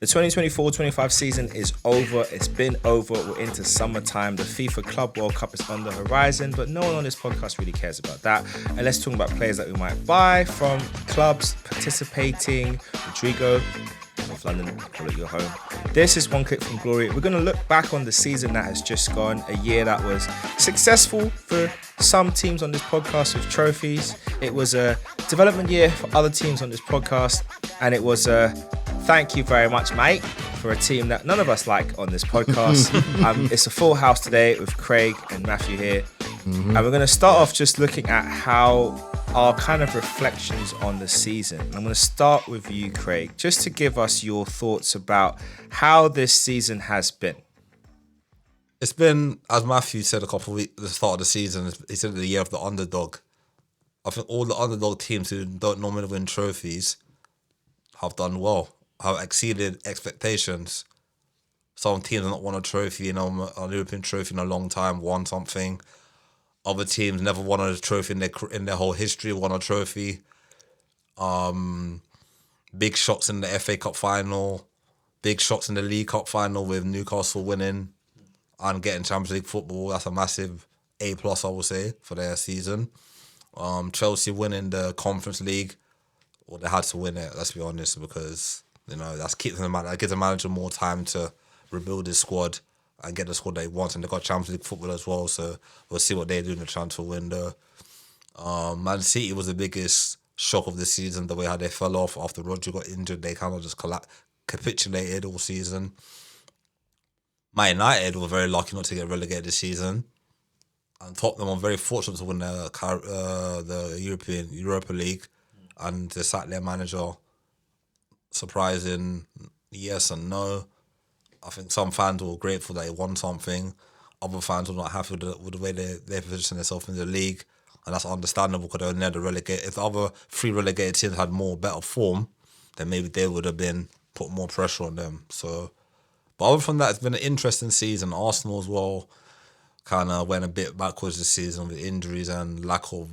The 2024-25 season is over. It's been over. We're into summertime. The FIFA Club World Cup is on the horizon, but no one on this podcast really cares about that. And let's talk about players that we might buy from clubs participating. Rodrigo, North London, call it your home. This is One Click from Glory. We're going to look back on the season that has just gone, a year that was successful for some teams on this podcast with trophies. It was a development year for other teams on this podcast, and it was a thank you very much, mate, for a team that none of us like on this podcast. It's a full house today with Craig and Matthew here. And we're going to start off just looking at how our kind of reflections on the season. I'm going to start with you, Craig, just to give us your thoughts about how this season has been. It's been, as Matthew said a couple of weeks at the start of the season, he said the year of the underdog. I think all the underdog teams who don't normally win trophies have done well, have exceeded expectations. Some teams have not won a trophy, a European trophy in a long time, won something. Other teams never won a trophy in their whole history, won a trophy. Big shots in the FA Cup final, big shots in the League Cup final with Newcastle winning and getting Champions League football. That's a massive A+, I would say, for their season. Chelsea winning the Conference League. Well, they had to win it, let's be honest, because that gives the manager more time to rebuild his squad and get the squad that he wants. And they got Champions League football as well, so we'll see what they do in the transfer window. Man City was the biggest shock of the season, the way how they fell off after Roger got injured. They kind of just capitulated all season. Man United were very lucky not to get relegated this season. And Tottenham were very fortunate to win the Europa League. And they sacked their manager. Surprising, yes and no. I think some fans were grateful that he won something. Other fans were not happy with the way they positioned themselves in the league. And that's understandable because they only had the relegated. If the other three relegated teams had better form, then maybe they would have been put more pressure on them. So, but other from that, it's been an interesting season. Arsenal as well kind of went a bit backwards this season with injuries and lack of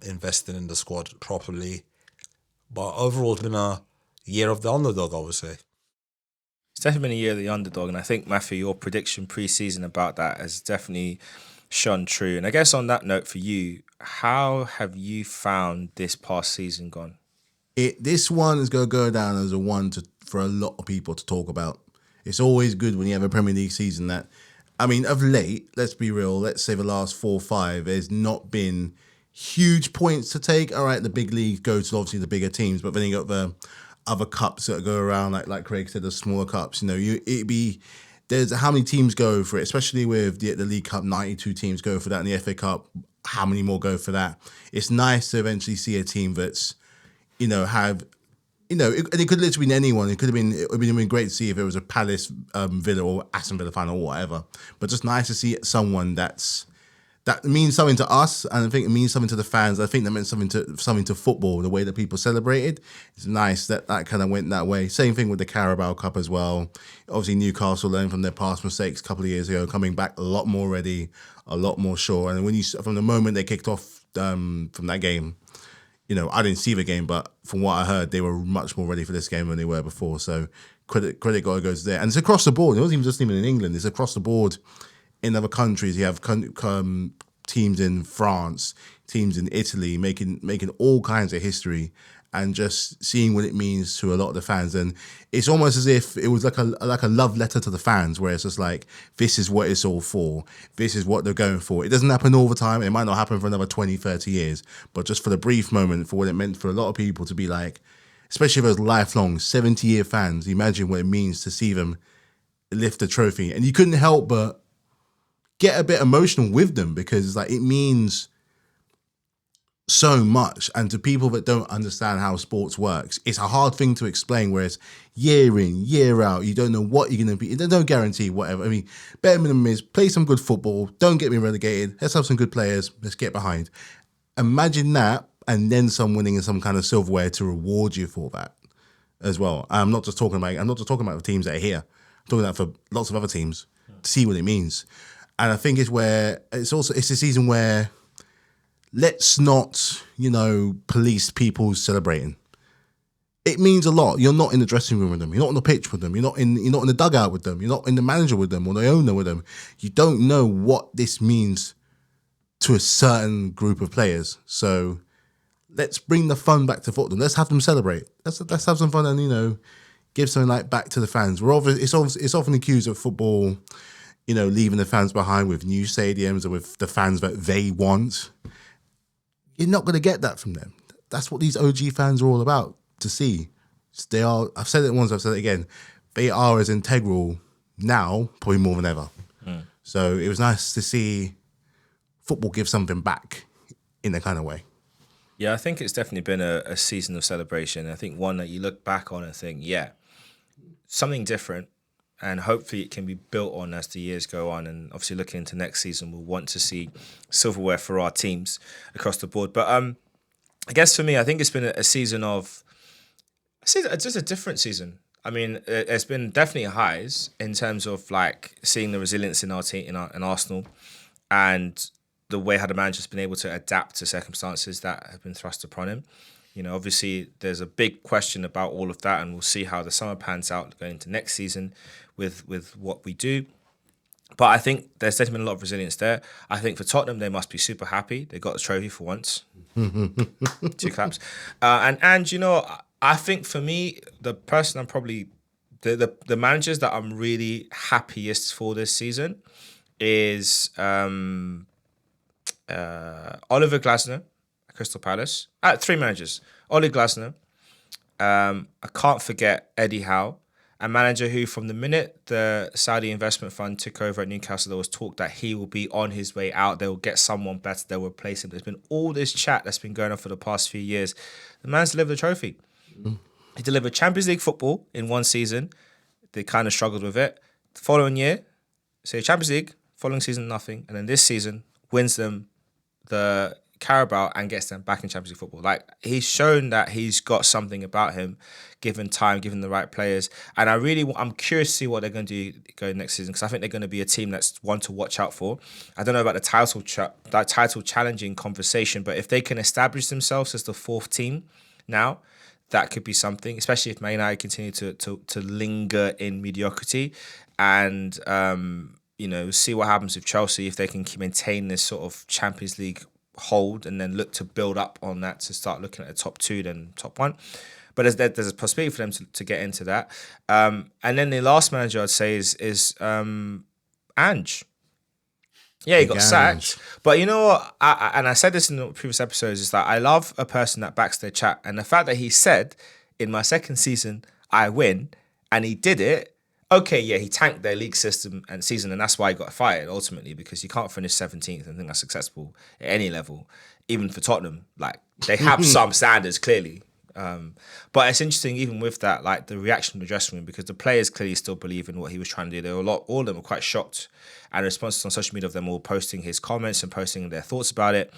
investing in the squad properly. But overall, it's been a year of the underdog, I would say. It's definitely been a year of the underdog, and I think, Matthew, your prediction pre-season about that has definitely shone true. And I guess on that note for you, how have you found this past season gone? This one is going to go down as a one for a lot of people to talk about. It's always good when you have a Premier League season that, of late, let's be real, let's say the last 4 or 5, there's not been huge points to take. All right, the big leagues go to obviously the bigger teams, but then you got the other cups that go around, like Craig said, the smaller cups. There's how many teams go for it, especially with the League Cup, 92 teams go for that, and the FA Cup, how many more go for that? It's nice to eventually see a team that's, and it could literally be anyone. It would have been great to see if it was a Palace, Villa, or Aston Villa final, or whatever. But just nice to see someone that means something to us, and I think it means something to the fans. I think that meant something to football, the way that people celebrated. It's nice that kind of went that way. Same thing with the Carabao Cup as well. Obviously, Newcastle learned from their past mistakes a couple of years ago, coming back a lot more ready, a lot more sure. And when from the moment they kicked off from that game, I didn't see the game, but from what I heard, they were much more ready for this game than they were before. So credit goes there. And it's across the board. It wasn't even in England. It's across the board. In other countries, you have teams in France, teams in Italy, making all kinds of history, and just seeing what it means to a lot of the fans. And it's almost as if it was like a love letter to the fans, where it's just like, this is what it's all for. This is what they're going for. It doesn't happen all the time. It might not happen for another 20, 30 years, but just for the brief moment, for what it meant for a lot of people to be like, especially those lifelong 70-year fans, imagine what it means to see them lift the trophy. And you couldn't help but get a bit emotional with them, because it's like, it means so much. And to people that don't understand how sports works, it's a hard thing to explain, whereas year in, year out, you don't know what you're going to be. There's no guarantee, whatever. Bare minimum is play some good football, don't get me relegated, let's have some good players, let's get behind. Imagine that, and then some winning some kind of silverware to reward you for that as well. I'm not just talking about the teams that are here. I'm talking about for lots of other teams to see what it means. And I think it's a season where let's not, police people celebrating. it means a lot. You're not in the dressing room with them. You're not on the pitch with them. You're not in the dugout with them. You're not in the manager with them or the owner with them. You don't know what this means to a certain group of players. So let's bring the fun back to football. Let's have them celebrate. Let's have some fun and give something like back to the fans. It's often accused of football, leaving the fans behind with new stadiums and with the fans that they want. You're not going to get that from them. That's what these OG fans are all about. To see, they are. I've said it once. I've said it again. They are as integral now, probably more than ever. So it was nice to see football give something back in that kind of way. Yeah, I think it's definitely been a season of celebration. I think one that you look back on and think, yeah, something different, and hopefully it can be built on as the years go on. And obviously, looking into next season, we'll want to see silverware for our teams across the board. But I guess for me, I think it's been a season of. It's just a different season. I mean, there's been definitely highs in terms of like seeing the resilience in our team, in Arsenal, and the way how the manager's been able to adapt to circumstances that have been thrust upon him. Obviously, there's a big question about all of that, and we'll see how the summer pans out going into next season with what we do. But I think there's definitely been a lot of resilience there. I think for Tottenham, they must be super happy. They got the trophy for once. 2 claps. And I think for me, the person I'm probably the managers that I'm really happiest for this season is Oliver Glasner at Crystal Palace. 3 managers. Oli Glasner. I can't forget Eddie Howe, a manager who, from the minute the Saudi investment fund took over at Newcastle, there was talk that he will be on his way out. They will get someone better. They will replace him. There's been all this chat that's been going on for the past few years. The man's delivered the trophy. He delivered Champions League football in one season. They kind of struggled with it. The following year, Champions League, following season, nothing. And then this season, wins them the Carabao and gets them back in Champions League football. Like, he's shown that he's got something about him, given time, given the right players. And I'm curious to see what they're going to do going next season, because I think they're going to be a team that's one to watch out for. I don't know about the title challenging conversation, but if they can establish themselves as the 4th team now, that could be something, especially if Man United continue to linger in mediocrity, and see what happens with Chelsea if they can maintain this sort of Champions League hold and then look to build up on that to start looking at the top 2, then top 1. But there's a possibility for them to get into that. And then the last manager I'd say is Ange. Yeah, he got sacked. But you know what? I said this in the previous episodes, is that I love a person that backs their chat. And the fact that he said, in my 2nd season, I win, and he did it. Okay, yeah, he tanked their league system and season, and that's why he got fired, ultimately, because you can't finish 17th and think that's successful at any level, even for Tottenham. Like, they have some standards, clearly. But it's interesting, even with that, like the reaction in the dressing room, because the players clearly still believe in what he was trying to do. All of them were quite shocked, and responses on social media of them all posting his comments and posting their thoughts about it.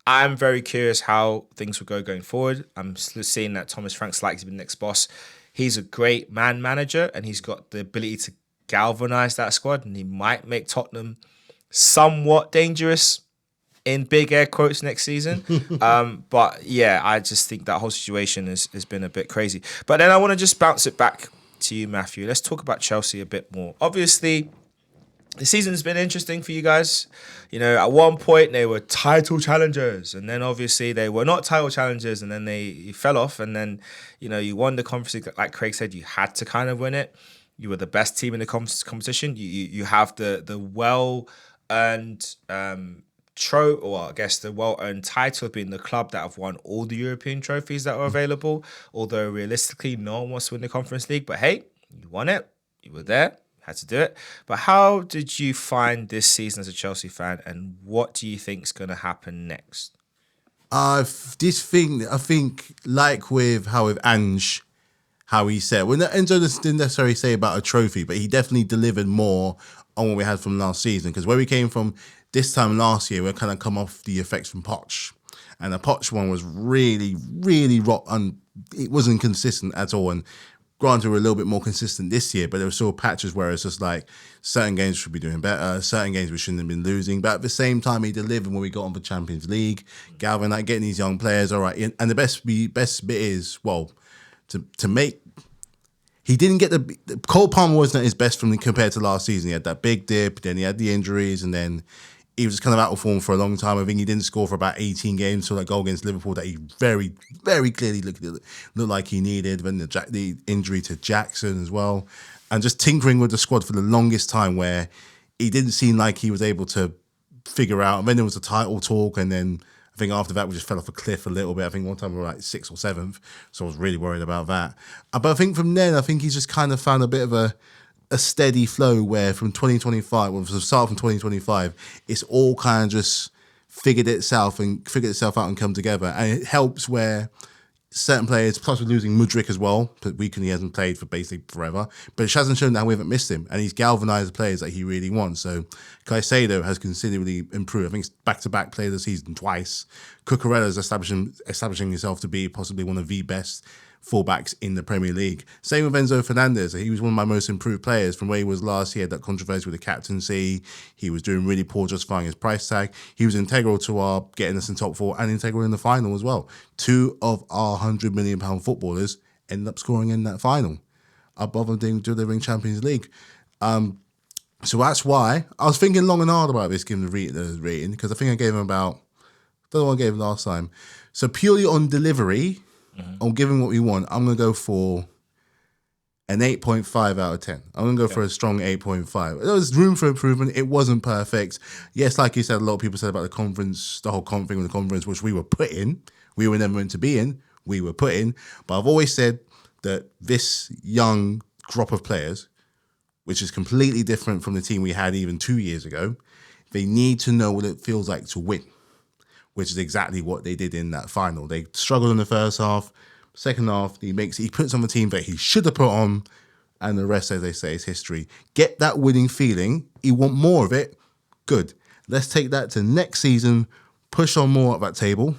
I'm very curious how things will go going forward. I'm seeing that Thomas Frank's likely to be the next boss. He's a great manager, and he's got the ability to galvanise that squad, and he might make Tottenham somewhat dangerous in big air quotes next season. But yeah, I just think that whole situation has been a bit crazy. But then I want to just bounce it back to you, Matthew. Let's talk about Chelsea a bit more. Obviously, the season's been interesting for you guys. At one point they were title challengers, and then obviously they were not title challengers, and then they fell off, and then, you won the Conference League. Like Craig said, you had to kind of win it. You were the best team in the competition. You have the well-earned the well-earned title of being the club that have won all the European trophies that were available, although realistically no one wants to win the Conference League. But hey, you won it. You were there. Had to do it. But how did you find this season as a Chelsea fan, and what do you think is going to happen next? I think, like with Ange, how he said, Enzo didn't necessarily say about a trophy, but he definitely delivered more on what we had from last season. Because where we came from this time last year, we kind of come off the effects from Poch. And the Poch one was really, really it wasn't consistent at all. And granted, we're a little bit more consistent this year, but there were still patches where it's just like certain games should be doing better, certain games we shouldn't have been losing. But at the same time, he delivered when we got on the Champions League. Galvin, getting these young players, all right. And the best bit is, to make. He didn't get Cole Palmer wasn't at his best compared to last season. He had that big dip, then he had the injuries, and then he was kind of out of form for a long time. I think he didn't score for about 18 games. So that goal against Liverpool that he very, very clearly looked like he needed. Then the injury to Jackson as well, and just tinkering with the squad for the longest time, where he didn't seem like he was able to figure out. And then there was the title talk, and then I think after that we just fell off a cliff a little bit. I think one time we were like 6th or 7th, so I was really worried about that. But I think from then, I think he's just kind of found a bit of a steady flow where from 2025, well, from the start from 2025, it's all kind of just figured itself out and come together. And it helps where certain players, plus we're losing Mudryk as well, but he hasn't played for basically forever. But it hasn't shown that we haven't missed him, and he's galvanised the players that he really wants. So Caicedo has considerably improved. I think it's back-to-back player of the season twice. Cucurella's establishing himself to be possibly one of the best fullbacks in the Premier League. Same with Enzo Fernandez. He was one of my most improved players from where he was last year. That controversy with the captaincy. He was doing really poor justifying his price tag. He was integral to our getting us in top 4 and integral in the final as well. 2 of our £100 million footballers ended up scoring in that final, above them delivering Champions League. So that's why I was thinking long and hard about this, giving the rating, because I think I gave him about, I don't know what I gave him last time. So purely on delivery, on giving what we want, I'm going to go for an 8.5 out of 10. I'm going to go for a strong 8.5. There was room for improvement. It wasn't perfect. Yes, like you said, a lot of people said about the conference, the whole thing with the conference, which we were put in. We were never meant to be in. We were put in. But I've always said that this young crop of players, which is completely different from the team we had even 2 years ago, they need to know what it feels like to win, which is exactly what they did in that final. They struggled in the first half. Second half, he puts on the team that he should have put on, and the rest, as they say, is history. Get that winning feeling. You want more of it? Good. Let's take that to next season, push on more at that table,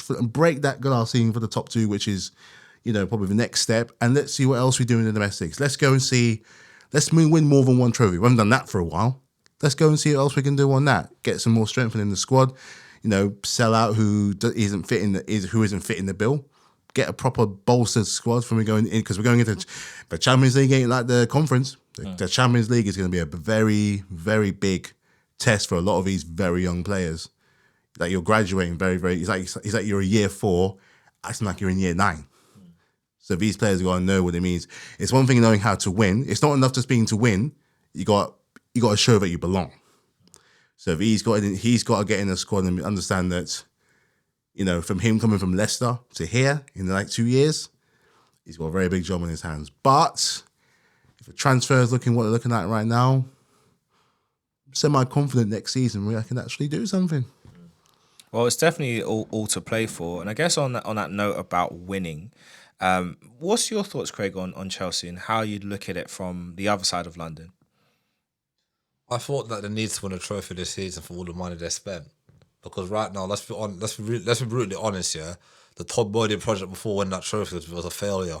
and break that glass ceiling for the top 2, which is, probably the next step, and let's see what else we do in the domestics. Let's go and see, let's win more than one trophy. We haven't done that for a while. Let's go and see what else we can do on that. Get some more strength in the squad. Sell out who isn't fitting the bill. Get a proper bolstered squad from going in, because we're going into the Champions League. Ain't like the conference. The Champions League is going to be a very, very big test for a lot of these very young players. Like you're graduating very, very. It's like you're a year 4, acting like you're in year 9. So these players got to know what it means. It's one thing knowing how to win. It's not enough just being to win. You got to show that you belong. So if he's got to get in the squad and understand that, from him coming from Leicester to here in like 2 years, he's got a very big job on his hands. But if the transfer is looking what they're looking at right now, I'm semi-confident next season I can actually do something. Well, it's definitely all to play for. And I guess on that note about winning, what's your thoughts, Craig, on Chelsea and how you'd look at it from the other side of London? I thought that they need to win a trophy this season for all the money they spent. Because right now, let's be brutally honest, yeah. The Todd Boehly project before winning that trophy was a failure.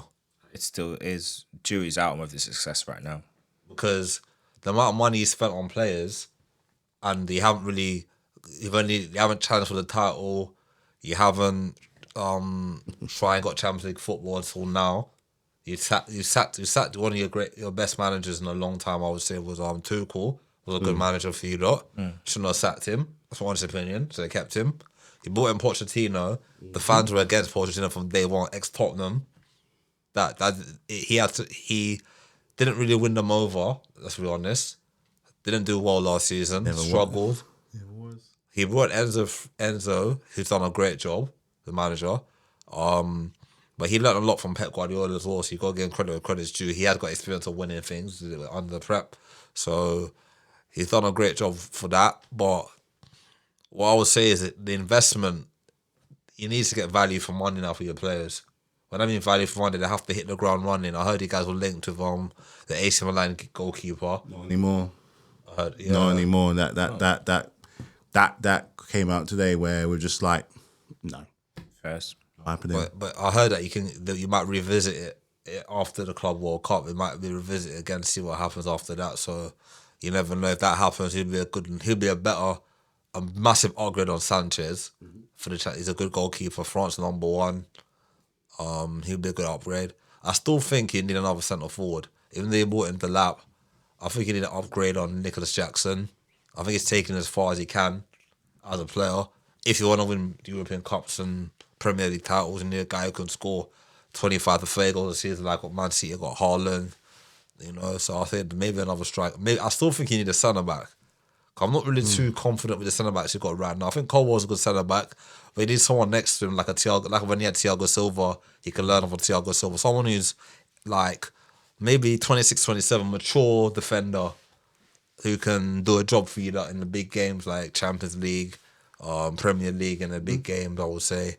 It still is. Jury's out on whether it's a success right now. Because the amount of money he spent on players, and you haven't challenged for the title, you haven't tried and got Champions League football until now. You sacked one of your best managers in a long time. I would say was Tuchel. Was a good manager for you lot. Shouldn't have sacked him. That's my honest opinion. So they kept him. He brought in Pochettino. The fans were against Pochettino from day one. Ex-Tottenham. He didn't really win them over. Let's be honest. Didn't do well last season. Struggled. He brought Enzo, who's done a great job, the manager. But he learned a lot from Pep Guardiola as well. So you got to give him credit where credit's due. He has got experience of winning things under the prep. So he's done a great job for that. But what I would say is that the investment, you need to get value for money now for your players. When I mean value for money, they have to hit the ground running. I heard you guys were linked with the AC Milan goalkeeper. Not anymore. I heard, yeah. Not anymore. That came out today where we're just like, no. First. Not happening. But I heard that you might revisit it after the Club World Cup. It might be revisited again, see what happens after that. So you never know if that happens. He'll be a massive upgrade on Sanchez for the chat. He's a good goalkeeper, France #1. He'll be a good upgrade. I still think he need another centre forward. Even though he brought in the lap, I think he need an upgrade on Nicholas Jackson. I think he's taken as far as he can as a player. If you want to win European Cups and Premier League titles, you need a guy who can score 25 to 30 goals a season, like what Man City got Haaland. So I think maybe another striker. Maybe I still think you need a centre back. I'm not really too confident with the centre backs you've got right now. I think Colwell's a good centre back, but he needs someone next to him, like a Thiago. Like when he had Thiago Silva, he can learn off of Thiago Silva. Someone who's like maybe 26, 27, mature defender who can do a job for you like, in the big games like Champions League, Premier League, and the big games. I would say.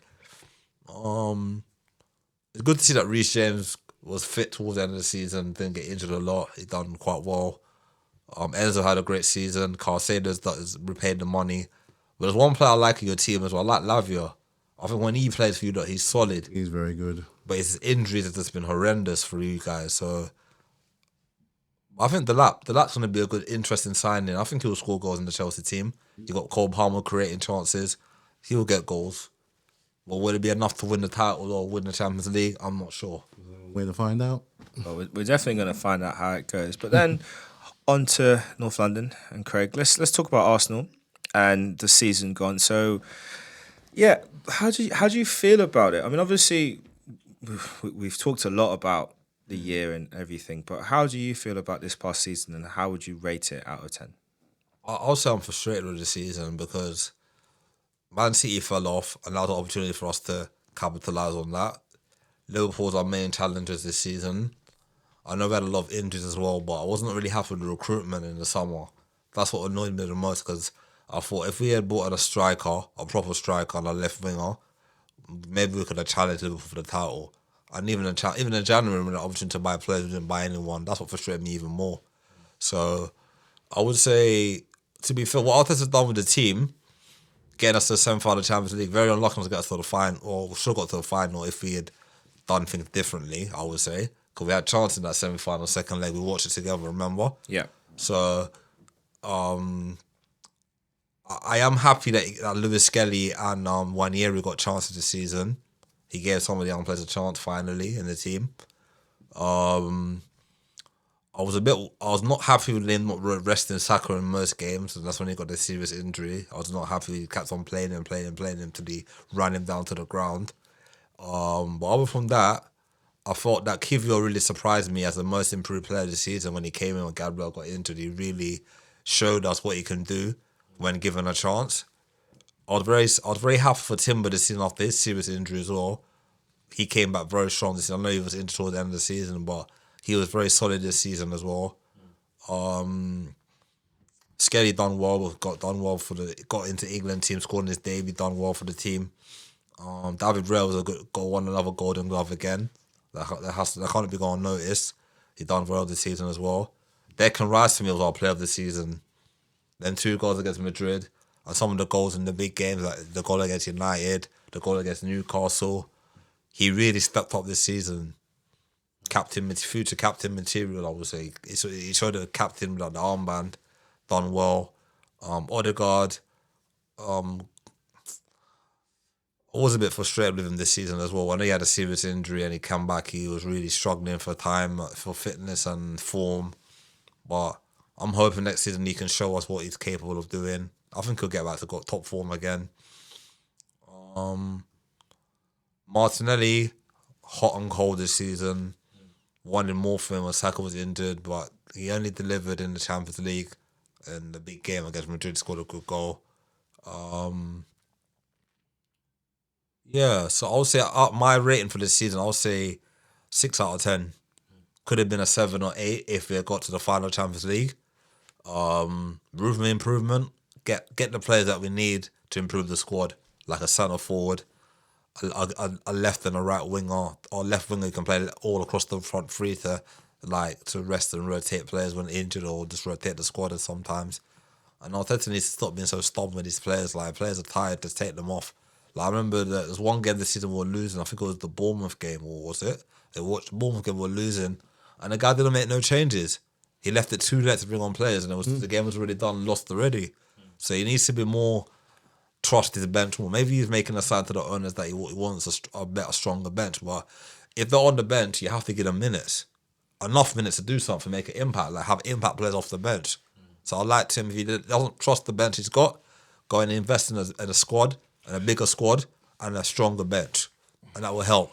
It's good to see that Reece James was fit towards the end of the season, didn't get injured a lot. He done quite well. Enzo had a great season. Carcedo's has repaid the money. But there's one player I like in your team as well. I like Lavia. I think when he plays for you, he's solid. He's very good. But his injuries have just been horrendous for you guys. So I think Delap's going to be a good, interesting signing. I think he'll score goals in the Chelsea team. You got Cole Palmer creating chances. He'll get goals. But will it be enough to win the title or win the Champions League? I'm not sure. Way to find out. Well, we're definitely going to find out how it goes. But then on to North London and Craig. Let's talk about Arsenal and the season gone. So, yeah, how do you feel about it? I mean, obviously, we've talked a lot about the year and everything, but how do you feel about this past season and how would you rate it out of 10? I'll say I'm frustrated with the season because Man City fell off, another opportunity for us to capitalise on that. Liverpool's our main challengers this season. I know we had a lot of injuries as well, but I wasn't really happy with the recruitment in the summer. That's what annoyed me the most because I thought if we had bought in a striker, a proper striker and a left winger, maybe we could have challenged Liverpool for the title. And even in January, when we had the option to buy players, we didn't buy anyone. That's what frustrated me even more. So I would say, to be fair, what Arteta's done with the team, getting us to the semi-final of the Champions League, very unlucky to get us to the final, or we should have got to the final if we had done things differently, I would say. Because we had a chance in that semi-final, second leg. We watched it together, remember? Yeah. So, I am happy that Lewis Skelly and Wanieri got chances this season. He gave some of the young players a chance finally in the team. I was not happy with him not resting Saka in most games, and that's when he got the serious injury. I was not happy he kept on playing him till he ran him down to the ground. But other from that, I thought that Kivio really surprised me as the most improved player this season when he came in when Gabriel got injured. He really showed us what he can do when given a chance. I was very happy for Timber this season after his serious injury as well. He came back very strong this season. I know he was injured toward the end of the season, but he was very solid this season as well. Skelly got into England team, scored in his debut, done well for the team. David Raya won another Golden Glove again. That can't be gone unnoticed. He done well this season as well. Declan Rice for me was our player of the season. Then 2 goals against Madrid, and some of the goals in the big games, like the goal against United, the goal against Newcastle. He really stepped up this season. Future captain material, I would say. He showed the captain with the armband, done well. Odegaard, I was a bit frustrated with him this season as well. I know he had a serious injury and he came back. He was really struggling for time, for fitness and form. But I'm hoping next season he can show us what he's capable of doing. I think he'll get back to top form again. Martinelli, hot and cold this season. Wanted more for him when Saka was injured, but he only delivered in the Champions League. In the big game against Madrid, scored a good goal. So I would say my rating for this season, I would say 6 out of 10. Could have been a 7 or 8 if we had got to the final Champions League. Room of improvement. Get the players that we need to improve the squad, like a centre forward, a left and a right winger, or left winger who can play all across the front three to rest and rotate players when injured, or just rotate the squad sometimes. And Arteta needs to stop being so stubborn with these players. Like, players are tired, just take them off. Like, I remember there's one game this season we were losing. I think it was the Bournemouth game, or was it? They watched the Bournemouth game, we were losing, and the guy didn't make no changes. He left it too late to bring on players, and the game was already done, lost already. So he needs to be more trust his bench more. Maybe he's making a sign to the owners that he wants a better, stronger bench. But if they're on the bench, you have to give them minutes. Enough minutes to do something, make an impact, like have impact players off the bench. So I like him. If he doesn't trust the bench he's got, go and invest in a squad, and a bigger squad, and a stronger bench. And that will help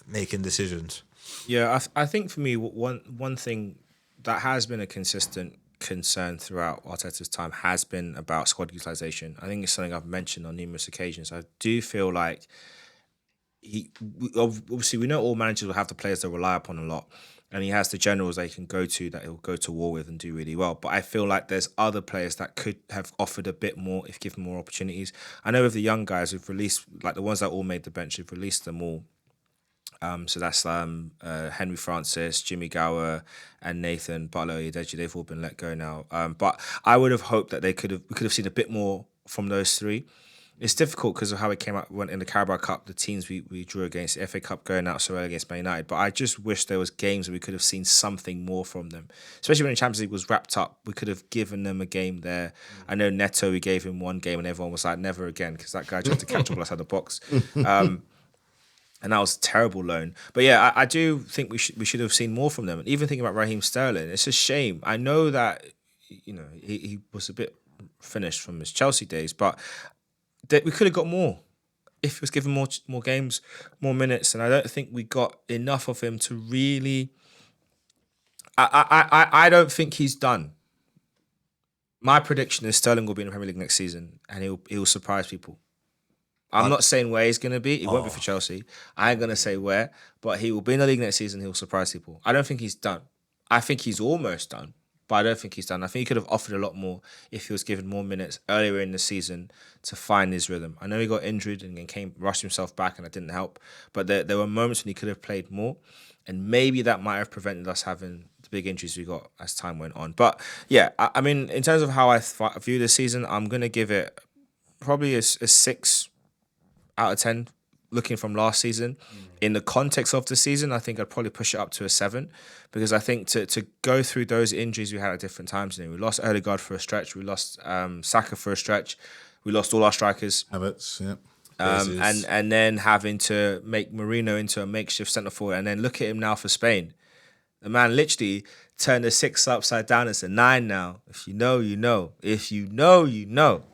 making decisions. Yeah, I think for me, one thing that has been a consistent concern throughout Arteta's time has been about squad utilisation. I think it's something I've mentioned on numerous occasions. I do feel like obviously we know all managers will have the players they rely upon a lot, and he has the generals they can go to that he'll go to war with and do really well. But I feel like there's other players that could have offered a bit more if given more opportunities. I know with the young guys who've released, like the ones that all made the bench, who've released them all. So that's Henry Francis, Jimmy Gower, and Nathan Butler-Oyedeji. They've all been let go now. But I would have hoped that we could have seen a bit more from those three. It's difficult because of how it came out when in the Carabao Cup, the teams we drew against, the FA Cup going out so early against Man United. But I just wish there was games where we could have seen something more from them. Especially when the Champions League was wrapped up, we could have given them a game there. I know Neto, we gave him one game and everyone was like, never again, because that guy tried to catch up outside the box. And that was a terrible loan. But yeah, I do think we should have seen more from them. And even thinking about Raheem Sterling, it's a shame. I know that, he was a bit finished from his Chelsea days, but we could have got more if he was given more games, more minutes. And I don't think we got enough of him to really. I don't think he's done. My prediction is Sterling will be in the Premier League next season, and he'll surprise people. I'm not saying where he's going to be. He won't be for Chelsea. I ain't going to say where, but he will be in the league next season. He'll surprise people. I don't think he's done. I think he's almost done, but I don't think he's done. I think he could have offered a lot more if he was given more minutes earlier in the season to find his rhythm. I know he got injured and rushed himself back, and that didn't help. But there were moments when he could have played more, and maybe that might have prevented us having the big injuries we got as time went on. But yeah, I mean, in terms of how I view this season, I'm going to give it probably a 6 out of 10 looking from last season. In the context of the season, I think I'd probably push it up to a 7, because I think to go through those injuries we had at different times, we lost Odegaard for a stretch, we lost Saka for a stretch, we lost all our strikers. Havertz, yeah. And then having to make Mourinho into a makeshift centre forward, and then look at him now for Spain. The man literally turned a 6 upside down. It's a 9 now. If you know, you know. If you know, you know.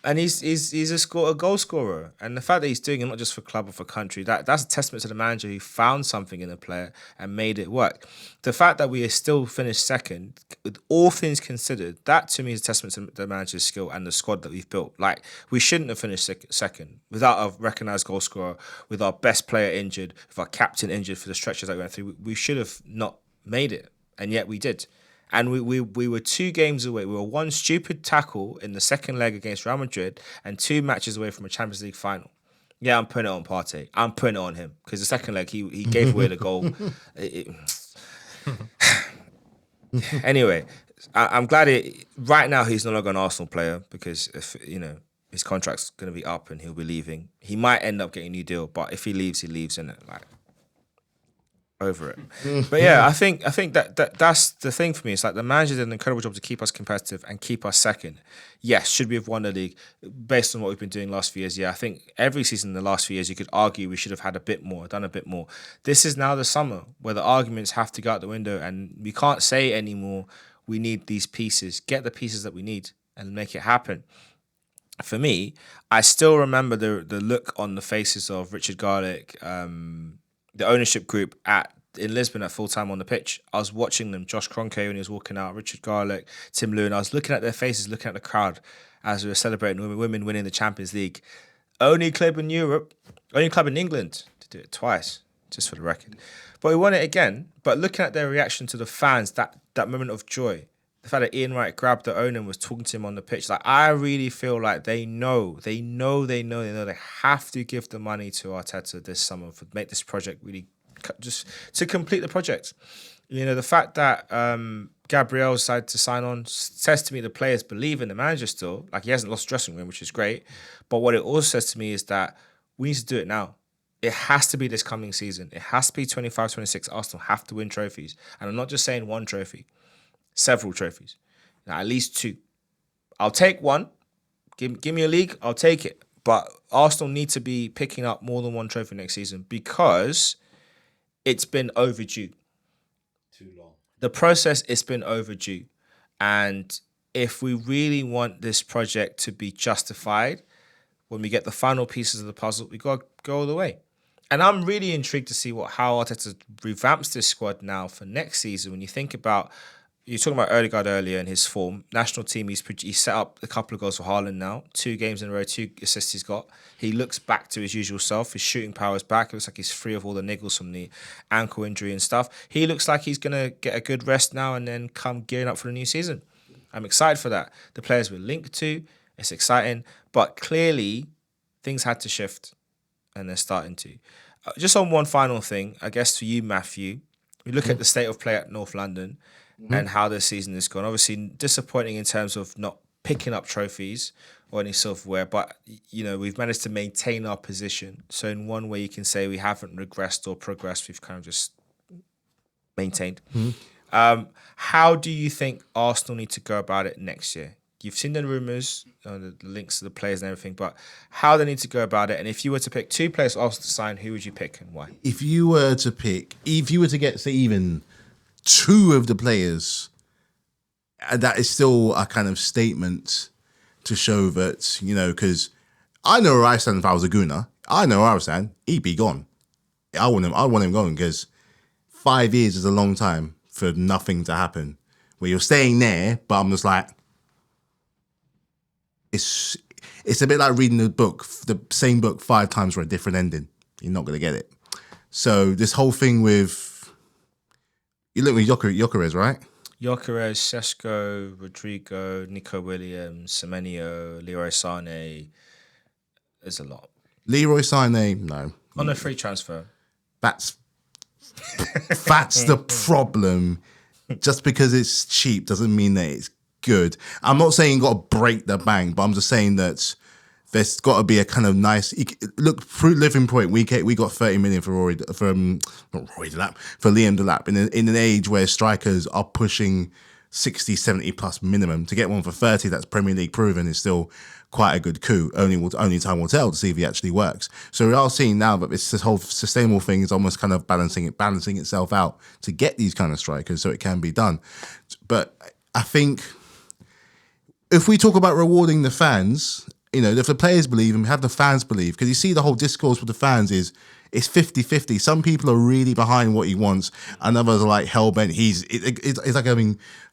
And he's a goal scorer. And the fact that he's doing it not just for club or for country, that's a testament to the manager who found something in the player and made it work. The fact that we are still finished second, with all things considered, that to me is a testament to the manager's skill and the squad that we've built. Like, we shouldn't have finished second without a recognised goal scorer, with our best player injured, with our captain injured for the stretches that we went through. We should have not made it, and yet we did. And we were 2 games away. We were 1 stupid tackle in the second leg against Real Madrid and 2 matches away from a Champions League final. Yeah, I'm putting it on Partey. I'm putting it on him, because the second leg he gave away the goal. Anyway, I'm glad right now he's no longer an Arsenal player, because if his contract's going to be up and he'll be leaving. He might end up getting a new deal, but if he leaves, innit? Like, over it. But yeah, I think that's the thing for me. It's like the manager did an incredible job to keep us competitive and keep us second. Yes, should we have won the league based on what we've been doing last few years? Yeah, I think every season in the last few years you could argue we should have had a bit more, done a bit more. This is now the summer where the arguments have to go out the window, and we can't say anymore we need these pieces. Get the pieces that we need and make it happen. For me, I still remember the look on the faces of Richard Garlick, the ownership group in Lisbon at full time on the pitch. I was watching them, Josh Kroenke when he was walking out, Richard Garlick, Tim Lewin. I was looking at their faces, looking at the crowd as we were celebrating women winning the Champions League. Only club in Europe, only club in England to do it twice, just for the record. But we won it again. But looking at their reaction to the fans, that moment of joy, the fact that Ian Wright grabbed the owner and was talking to him on the pitch, like, I really feel like they know they have to give the money to Arteta this summer to make this project really, just to complete the project. The fact that Gabriel decided to sign on says to me the players believe in the manager still. Like, he hasn't lost dressing room, which is great. But what it also says to me is that we need to do it now. It has to be this coming season. It has to be 25-26. Arsenal have to win trophies. And I'm not just saying 1 trophy. Several trophies. Now, at least 2. I'll take 1, Give me a league, I'll take it. But Arsenal need to be picking up more than one trophy next season because it's been overdue. Too long. The process, it's been overdue. And if we really want this project to be justified, when we get the final pieces of the puzzle, we got to go all the way. And I'm really intrigued to see how Arteta revamps this squad now for next season. When you think about, you're talking about Odegaard earlier in his form. National team, he's set up a couple of goals for Haaland now. 2 games in a row, 2 assists he's got. He looks back to his usual self. His shooting power is back. It looks like he's free of all the niggles from the ankle injury and stuff. He looks like he's going to get a good rest now and then come gearing up for the new season. I'm excited for that. The players we're linked to, it's exciting. But clearly, things had to shift, and they're starting to. Just on one final thing, I guess for you, Matthew, we look at the state of play at North London and how the season has gone. Obviously, disappointing in terms of not picking up trophies or any silverware, but we've managed to maintain our position. So in one way, you can say we haven't regressed or progressed. We've kind of just maintained. How do you think Arsenal need to go about it next year? You've seen the rumours, the links to the players and everything, but how they need to go about it. And if you were to pick 2 players for Arsenal to sign, who would you pick and why? If you were to get, say, even 2 of the players, that is still a kind of statement to show that, because I know where I stand if I was a Gooner. I know where I stand. He'd be gone. I want him gone because 5 years is a long time for nothing to happen. Where you're staying there, but I'm just like, it's a bit like reading the same book 5 times for a different ending. You're not going to get it. So this whole thing with, you look with Gyökeres, right? Gyökeres, Sesko, Rodrigo, Nico Williams, Semenyo, Leroy Sané. There's a lot. Leroy Sané, no. On a free transfer. That's the problem. Just because it's cheap doesn't mean that it's good. I'm not saying you got to break the bank, but I'm just saying that there's got to be a kind of nice look through Living Point. We got 30 million for Liam Delap in an age where strikers are pushing 60, 70 plus minimum. To get one for 30 that's Premier League proven is still quite a good coup. Only time will tell to see if he actually works. So we are seeing now that this whole sustainable thing is almost kind of balancing itself out to get these kind of strikers so it can be done. But I think if we talk about rewarding the fans, if the players believe and have the fans believe, because you see the whole discourse with the fans is it's 50-50. Some people are really behind what he wants, and others are like hell-bent. It's like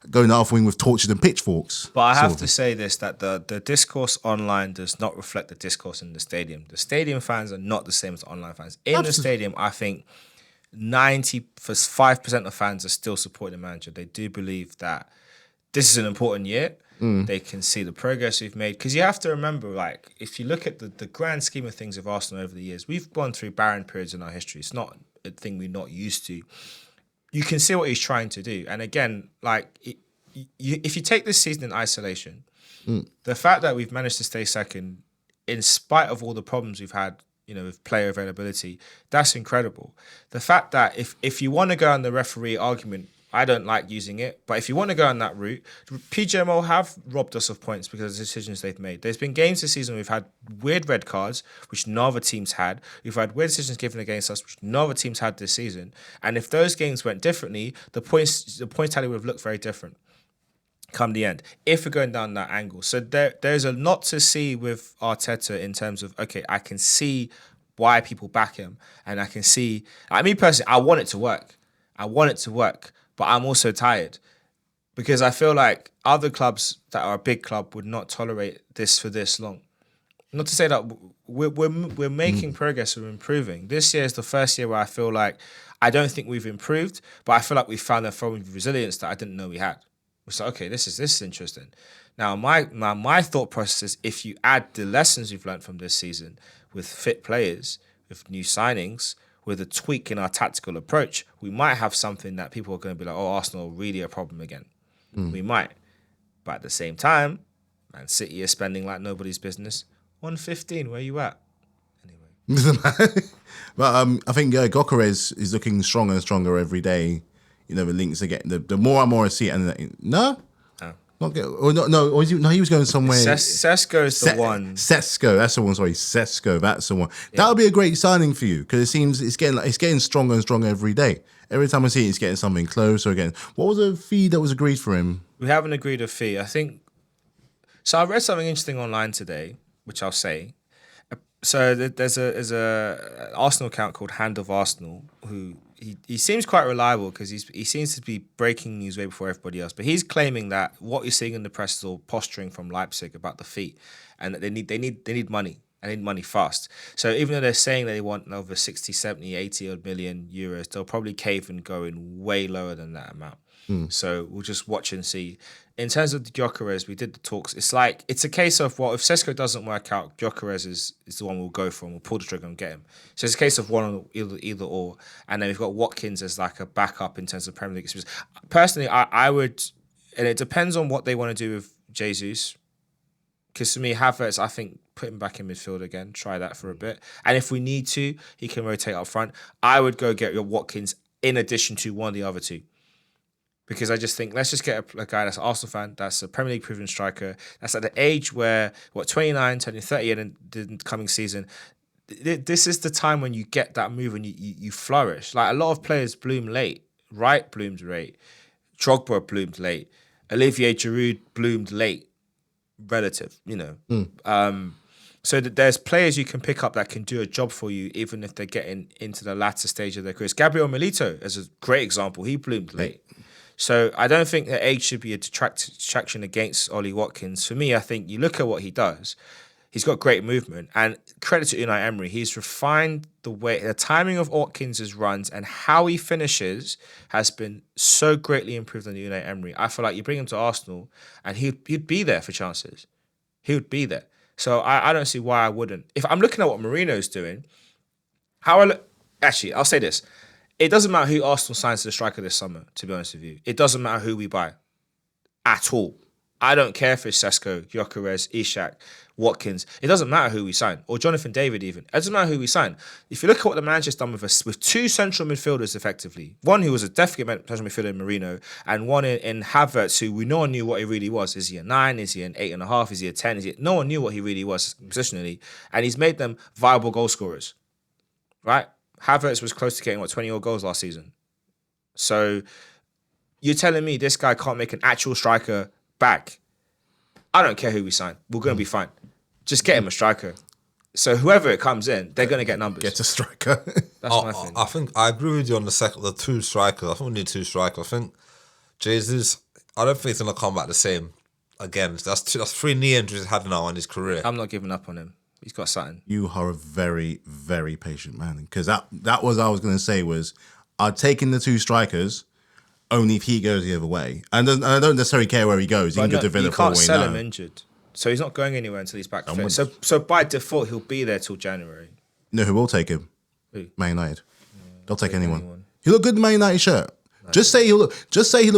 going half wing with torches and pitchforks. But I have to say this, that the discourse online does not reflect the discourse in the stadium. The stadium fans are not the same as the online fans. In the stadium, I think 95% of fans are still supporting the manager. They do believe that this is an important year. They can see the progress we've made. Because you have to remember, like, if you look at the grand scheme of things of Arsenal over the years, we've gone through barren periods in our history. It's not a thing we're not used to. You can see what he's trying to do. And again, like, if you take this season in isolation, the fact that we've managed to stay second, in spite of all the problems we've had, with player availability, that's incredible. The fact that if you want to go on the referee argument, I don't like using it, but if you want to go on that route, PGMO have robbed us of points because of the decisions they've made. There's been games this season we've had weird red cards, which no other teams had. We've had weird decisions given against us, which no other teams had this season. And if those games went differently, the point tally would have looked very different come the end, if we're going down that angle. So there's a lot to see with Arteta in terms of, okay, I can see why people back him, and I can see, me personally, I want it to work. But I'm also tired because I feel like other clubs that are a big club would not tolerate this for this long. Not to say that we're making progress, we're improving. This year is the first year where I feel like I don't think we've improved, but I feel like we found a form of resilience that I didn't know we had. It's like, okay, this is interesting. Now, my thought process is if you add the lessons we've learned from this season with fit players, with new signings, with a tweak in our tactical approach, we might have something that people are going to be like, oh, Arsenal are really a problem again. We might. But at the same time, Man City is spending like nobody's business. 115, where you at? Anyway. But I think Gyökeres is looking stronger and stronger every day. The links are getting, the more and more I see it. And no? Oh. Not get. Or no. Or he was going somewhere. Sesko's the one. Sesko, that's the one. Sorry, Sesko, that's the one. That would be a great signing for you because it seems it's getting stronger and stronger every day. Every time I see it, it's getting something closer again. What was the fee that was agreed for him? We haven't agreed a fee. I think. So I read something interesting online today, which I'll say. So there's a Arsenal account called Hand of Arsenal who he seems quite reliable because he seems to be breaking news way before everybody else. But he's claiming that what you're seeing in the press is all posturing from Leipzig about the fee, and that they need money. And need money fast. So even though they're saying they want over 60, 70, 80 odd million euros, they'll probably cave and go in way lower than that amount. So we'll just watch and see. In terms of the Gyökeres, we did the talks. It's a case of, well, if Sesko doesn't work out, Gyökeres is the one we'll go for and we'll pull the trigger and get him. So it's a case of one either or. And then we've got Watkins as like a backup in terms of Premier League experience. Personally, I would, and it depends on what they want to do with Jesus. Because for me, Havertz, I think, put him back in midfield again, try that for a bit. And if we need to, he can rotate up front. I would go get your Watkins in addition to one of the other two. Because I just think, let's just get a guy that's an Arsenal fan, that's a Premier League proven striker, that's at the age where, 29, turning 30 in the coming season. This is the time when you get that move and you flourish. Like a lot of players bloom late. Wright bloomed late. Drogba bloomed late. Olivier Giroud bloomed late. Relative, so that there's players you can pick up that can do a job for you even if they're getting into the latter stage of their careers. Gabriel Milito is a great example. He bloomed late. So I don't think that age should be a distraction against Ollie Watkins. For me, I think you look at what he does. He's got great movement, and credit to Unai Emery. He's refined the timing of Watkins' runs and how he finishes has been so greatly improved under Unai Emery. I feel like you bring him to Arsenal, and he'd be there for chances. He would be there. So I don't see why I wouldn't. If I'm looking at what Mourinho's doing, actually, I'll say this: it doesn't matter who Arsenal signs to the striker this summer. To be honest with you, it doesn't matter who we buy, at all. I don't care if it's Sesko, Gyökeres, Ishak, Watkins. It doesn't matter who we sign, or Jonathan David even. It doesn't matter who we sign. If you look at what the manager's done with us, with two central midfielders effectively, one who was a definite central midfielder in Marino, and one in Havertz, who no one knew what he really was. Is he a 9? Is he an 8.5? Is he a 10? No one knew what he really was positionally, and he's made them viable goal scorers, right? Havertz was close to getting 20 goals last season. So you're telling me this guy can't make an actual striker back? I don't care who we sign. We're going to be fine. Just get him a striker. So whoever it comes in, they're going to get numbers. Get a striker. That's my thing. I think I agree with you on the two strikers. I think we need two strikers. I think Jesus, I don't think he's going to come back the same again. That's 3 knee injuries he's had now in his career. I'm not giving up on him. He's got something. You are a very, very patient man. Because that was I was going to say was I'd taken the two strikers only if he goes the other way. And I don't necessarily care where he goes. He can go to Villa you for all can't we sell know. him injured. So he's not going anywhere until he's back fit. So by default, he'll be there till January. No, who will take him? Who? Man United. They'll take anyone. He look good in the Man United shirt. No. Just say he look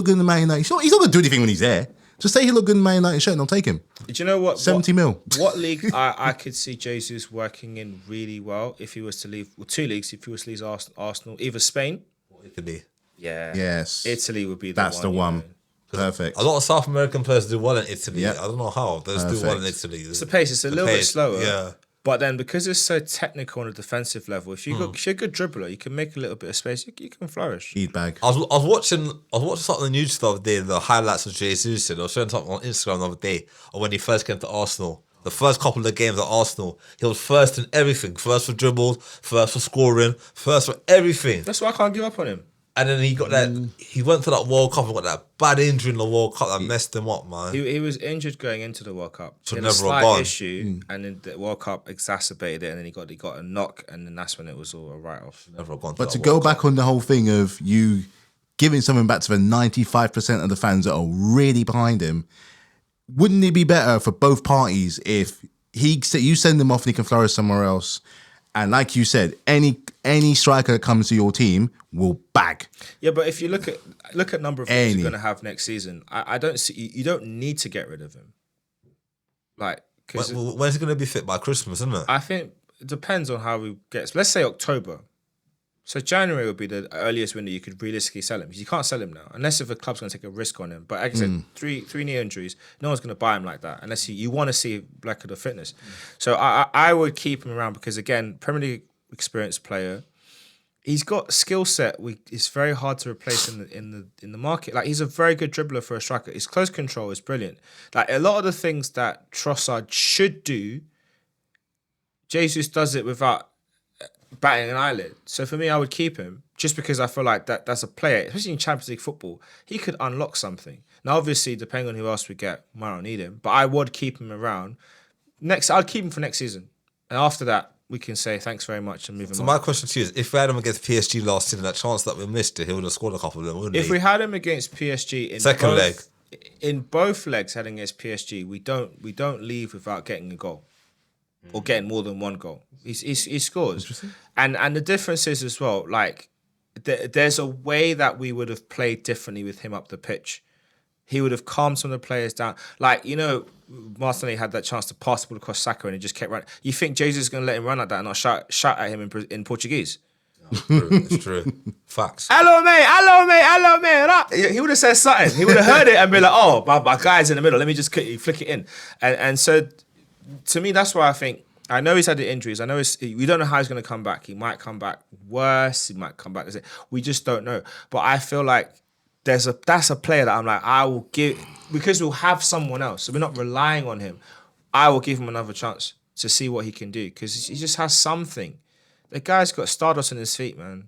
good in the Man United. He's not going to do anything when he's there. Just say he look good in the Man United shirt and they'll take him. Do you know what? 70 mil. What league I could see Jesus working in really well if he was to leave? Well, 2 leagues. If he was to leave Arsenal, either Spain or Italy. Yeah. Yes. Italy would be That's the one. Perfect. A lot of South American players do well in Italy. Yep. I don't know how. They do well in Italy. It's the pace. It's a little bit slower. Yeah. But then because it's so technical on a defensive level, if you're a good dribbler, you can make a little bit of space. You can flourish. Eat bag. I was watching something on YouTube the other day, the highlights of Jesus, and I was showing something on Instagram the other day of when he first came to Arsenal. The first couple of games at Arsenal, he was first in everything. First for dribbles, first for scoring, first for everything. That's why I can't give up on him. And then he got that. He went to that World Cup and got that bad injury in the World Cup that messed him up, man. He was injured going into the World Cup. Should He had never a slight have gone. issue, and then the World Cup exacerbated it, and then he got a knock, and then that's when it was all a write-off. Never have gone. But to go back on the whole thing of you giving something back to the 95% of the fans that are really behind him, wouldn't it be better for both parties if you send him off and he can flourish somewhere else? And like you said, any striker that comes to your team will bag. Yeah, but if you look at number of games you're going to have next season, I don't see you don't need to get rid of him. Like, when's he going to be fit by Christmas? Isn't it? I think it depends on how we get. Let's say October. So January would be the earliest window you could realistically sell him, because you can't sell him now unless if a club's going to take a risk on him. But like I said, three knee injuries, no one's going to buy him like that unless you want to see like the fitness. So I would keep him around because again, Premier League experienced player. He's got skill set. It's very hard to replace in the market. Like he's a very good dribbler for a striker. His close control is brilliant. Like a lot of the things that Trossard should do, Jesus does it without batting an eyelid. So for me, I would keep him just because I feel like that's a player, especially in Champions League football, he could unlock something. Now, obviously, depending on who else we get, we might not need him, but I would keep him around. I'd keep him for next season. And after that, we can say thanks very much and move him on. So my question to you is, if we had him against PSG last season, that chance that we missed it, he would have scored a couple of them, wouldn't he? If we had him against PSG in both legs heading against PSG, we don't leave without getting a goal. Or getting more than one goal. He scores. And the difference is as well, like, there's a way that we would have played differently with him up the pitch. He would have calmed some of the players down. Like, Martinelli had that chance to pass the ball across Saka and he just kept running. You think Jesus is going to let him run like that and not shout at him in Portuguese? It's true. Facts. Hello, mate. He would have said something. He would have heard it and be like, oh, my guy's in the middle. Let me just flick it in. And so... To me, that's why I think, I know he's had the injuries. I know we don't know how he's going to come back. He might come back worse. He might come back. We just don't know. But I feel like that's a player that I'm like, I will give, because we'll have someone else. So we're not relying on him. I will give him another chance to see what he can do because he just has something. The guy's got stardust on his feet, man.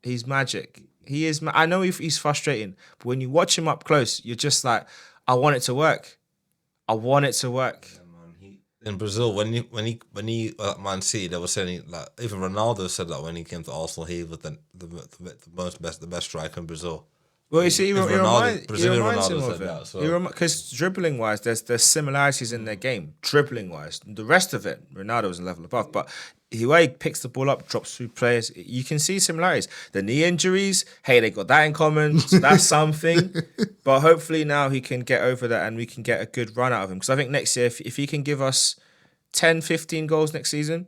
He's magic. He is. I know he's frustrating, but when you watch him up close, you're just like, I want it to work. I want it to work. In Brazil, when he Man City, they were saying like even Ronaldo said that when he came to Arsenal, he was the best striker in Brazil. Well, you see, he reminds him of it. That, because dribbling wise, there's similarities in their game. Dribbling wise, the rest of it, Ronaldo was a level above. But the way he picks the ball up, drops through players, you can see similarities. The knee injuries, hey, they got that in common. So that's something. But hopefully now he can get over that and we can get a good run out of him. Because I think next year, if he can give us 10, 15 goals next season,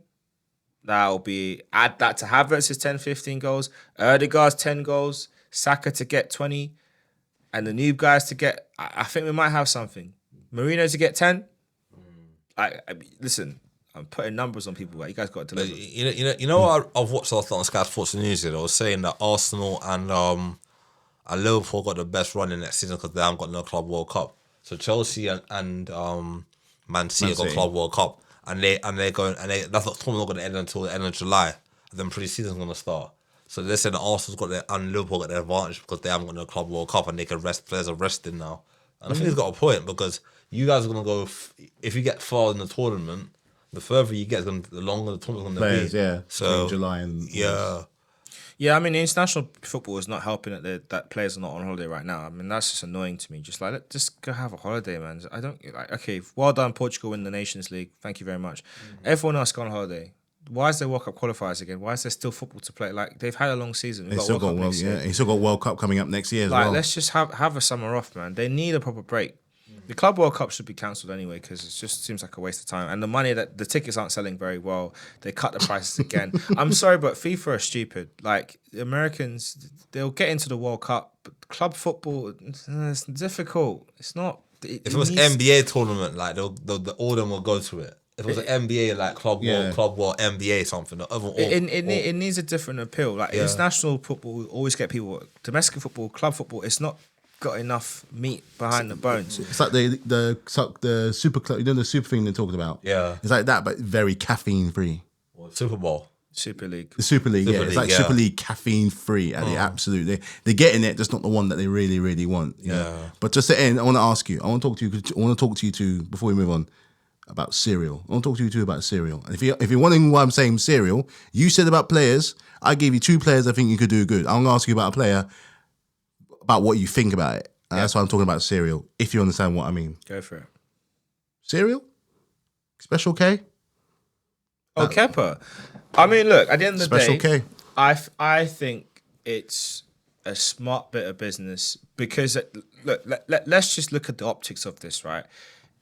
that'll be, add that to Havertz's 10, 15 goals, Ødegaard's 10 goals, Saka to get 20, and the new guys to get, I think we might have something. Marino to get 10. Listen, I'm putting numbers on people, but you guys got to deliver. You know what I've watched last night on Sky Sports News. I was saying that Arsenal and Liverpool got the best run in next season because they haven't got no Club World Cup. So Chelsea and Man City got Club World Cup, and they're going, and that's not going to end until the end of July. And then pre-season's going to start. So they said that Arsenal's got their and Liverpool got their advantage because they haven't got no Club World Cup and they can rest, players are resting now. And I think he's got a point because you guys are going to go, if you get far in the tournament, the further you get, the longer the tournament's going to be. Yeah, so July and yeah. I mean, international football is not helping that players are not on holiday right just that's just annoying to me. Just like, just go have a holiday, man. I don't like. Okay, well done, Portugal win the Nations League. Thank you very much. Everyone else go on holiday. Why is there World Cup qualifiers again? Why is there still football to play? Like, they've had a long season. They still got World Cup coming up next year as well. Let's just have a summer off, man. They need a proper break. The Club World Cup should be cancelled anyway because it just seems like a waste of time. And the money that the tickets aren't selling very well. They cut the prices again. I'm sorry, but FIFA are stupid. Like, the Americans, they'll get into the World Cup, but club football, it's difficult. It's not. If it was NBA tournament, like all of them will go to it. If it was an NBA like Club World NBA something, it needs a different appeal. Like international football, we always get people. Domestic football, club football, it's not got enough meat behind the bones. It's like the super club. You know the super thing they're talking about. Yeah, it's like that, but very caffeine free. Super Bowl. Super League. The Super League, it's like Super League caffeine free at the absolute. They're getting it, just not the one that they really, really want. Yeah. But just to end, I want to ask you. I want to talk to you too before we move on about cereal. I want to talk to you too about cereal. And if you're wondering why I'm saying cereal, you said about players. I gave you 2 players I think you could do good. I'm gonna ask you about a player, about what you think about it. And that's why I'm talking about cereal. If you understand what I mean. Go for it. Cereal? Special K? Oh, Kepa. I mean, look, at the end of the Special day, K. I think it's a smart bit of business because, look, let's just look at the optics of this, right?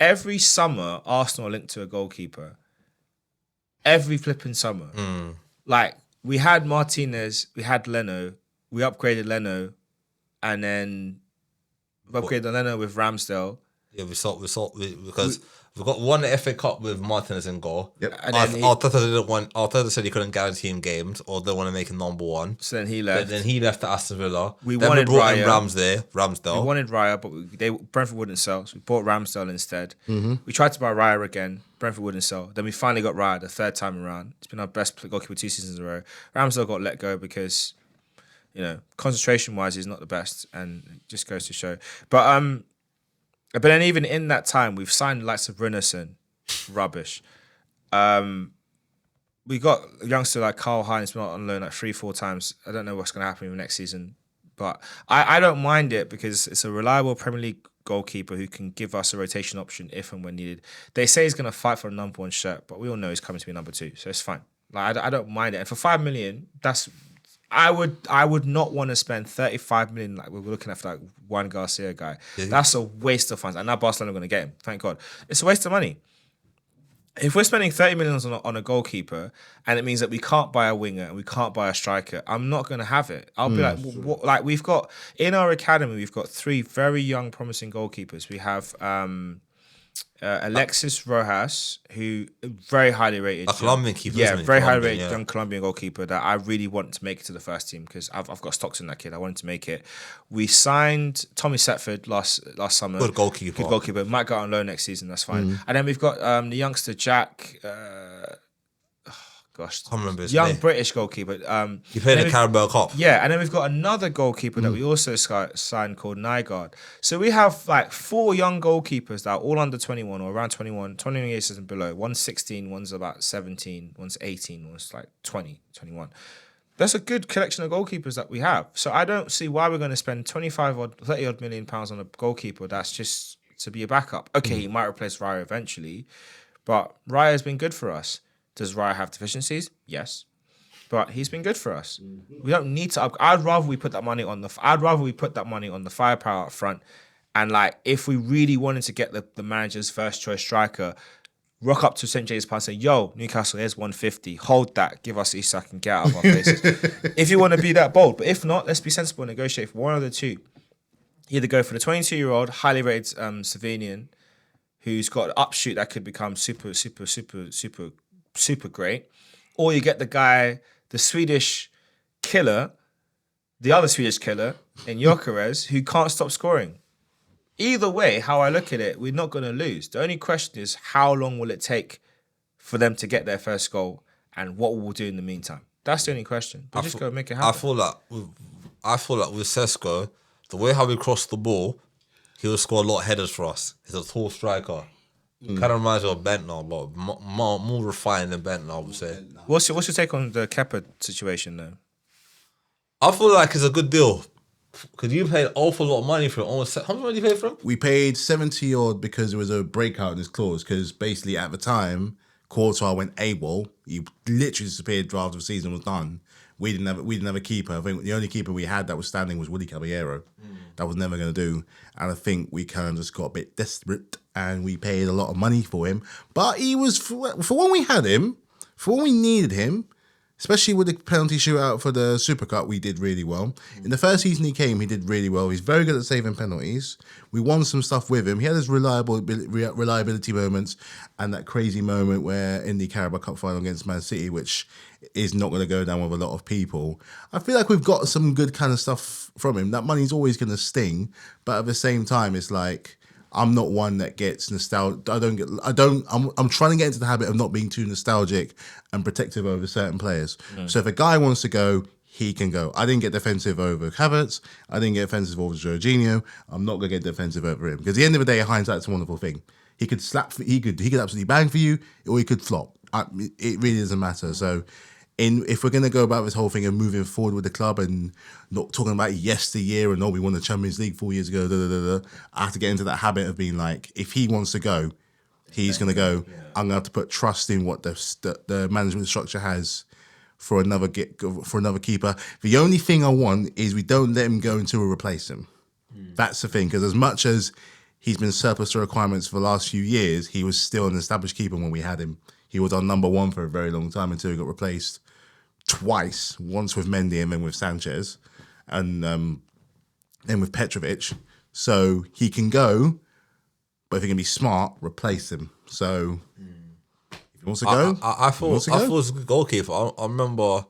Every summer, Arsenal are linked to a goalkeeper. Every flipping summer. Like, we had Martinez, we had Leno, we upgraded Leno, and then we upgraded Leno with Ramsdale. Yeah, because we got one FA Cup with Martinez in goal. Yep. And then Arteta said he couldn't guarantee him games, or they want to make him number one. So then he left. But then he left to Aston Villa. We then wanted we brought in Raya. Ramsdale. We wanted Raya, but Brentford wouldn't sell, so we bought Ramsdale instead. We tried to buy Raya again. Brentford wouldn't sell. Then we finally got Raya the third time around. It's been our best goalkeeper 2 seasons in a row. Ramsdale got let go because, concentration-wise, he's not the best, and it just goes to show. But then even in that time, we've signed the likes of Runarsson, rubbish. We got a youngster like Carl Hines been on loan like 3-4 times. I don't know what's going to happen next season, but I don't mind it because it's a reliable Premier League goalkeeper who can give us a rotation option if and when needed. They say he's going to fight for a number 1 shirt, but we all know he's coming to be number 2, so it's fine. Like I don't mind it. And for 5 million, I would not want to spend 35 million like we're looking at for like Juan Garcia guy. That's a waste of funds. And now Barcelona are going to get him. Thank God. It's a waste of money. If we're spending 30 million on a goalkeeper and it means that we can't buy a winger and we can't buy a striker, I'm not going to have it. I'll be like, what, like we've got in our academy, we've got 3 very young, promising goalkeepers. We have Alexis Rojas, who very highly rated, a Colombian keeper. Yeah, isn't he? very highly Colombian, rated young Colombian goalkeeper that I really want to make it to the first team because I've got stocks in that kid. I wanted to make it. We signed Tommy Setford last summer. Good goalkeeper. Might go on loan next season. That's fine. And then we've got the youngster Jack. I can't remember his name. British goalkeeper. He played the Carabao Cup. Yeah, and then we've got another goalkeeper that we also signed called Nygaard. So we have like 4 young goalkeepers that are all under 21 or around 21 years and below. One's 16, one's about 17, one's 18, one's like 20, 21. That's a good collection of goalkeepers that we have. So I don't see why we're going to spend 25 or 30 odd million pounds on a goalkeeper that's just to be a backup. Okay, he might replace Raya eventually, but Raya's been good for us. Does Raya have deficiencies? Yes, but he's been good for us. We don't need to. I'd rather we put that money on the firepower up front, and like if we really wanted to get the manager's first choice striker, rock up to St James Park and say, "Yo, Newcastle, here's 150. Hold that. Give us Isak and get out of our faces." If you want to be that bold, but if not, let's be sensible and negotiate for one of the two. Either go for the 22-year-old highly rated Slovenian, who's got an upshoot that could become super great, or you get the guy, the Swedish killer, the other Swedish killer in Gyökeres, who can't stop scoring. Either way, how I look at it, we're not going to lose. The only question is how long will it take for them to get their first goal and what we'll do in the meantime. That's the only question. But go make it happen. I feel like with Sesko, the way how we cross the ball, he will score a lot of headers for us. He's a tall striker. Kind of reminds me of Bentner, but more refined than Bentner, I would say. What's your take on the Kepa situation, though? I feel like it's a good deal. Because you paid an awful lot of money for it. How much money did you pay for him? We paid 70 odd because there was a breakout in his clause. Because basically at the time, Courtois went AWOL. He literally disappeared after the season was done. We didn't have a keeper. I think the only keeper we had that was standing was Willy Caballero. That was never going to do. And I think we kind of just got a bit desperate and we paid a lot of money for him. But he was, for when we had him, for when we needed him, especially with the penalty shootout for the Super Cup, we did really well. In the first season he came, he did really well. He's very good at saving penalties. We won some stuff with him. He had his reliability moments and that crazy moment where in the Carabao Cup final against Man City, which is not going to go down with a lot of people. I feel like we've got some good kind of stuff from him. That money's always going to sting, but at the same time, it's like, I'm not one that gets nostalgic. I'm trying to get into the habit of not being too nostalgic and protective over certain players. So if a guy wants to go, he can go. I didn't get defensive over Havertz. I didn't get defensive over Jorginho. I'm not going to get defensive over him. Because at the end of the day, hindsight's a wonderful thing. He could absolutely bang for you, or he could flop. It really doesn't matter. So if we're going to go about this whole thing and moving forward with the club and not talking about yesteryear and we won the Champions League 4 years ago, I have to get into that habit of being like, if he wants to go, he's going to go. Yeah. I'm going to have to put trust in what the management structure has for another keeper. The only thing I want is we don't let him go until we replace him. That's the thing, because as much as he's been surplus to requirements for the last few years, he was still an established keeper when we had him. He was our number one for a very long time until he got replaced twice, once with Mendy and then with Sanchez, and then with Petrovic. So he can go, but if he can be smart, replace him. So if he wants to go, I thought he was a good goalkeeper. I remember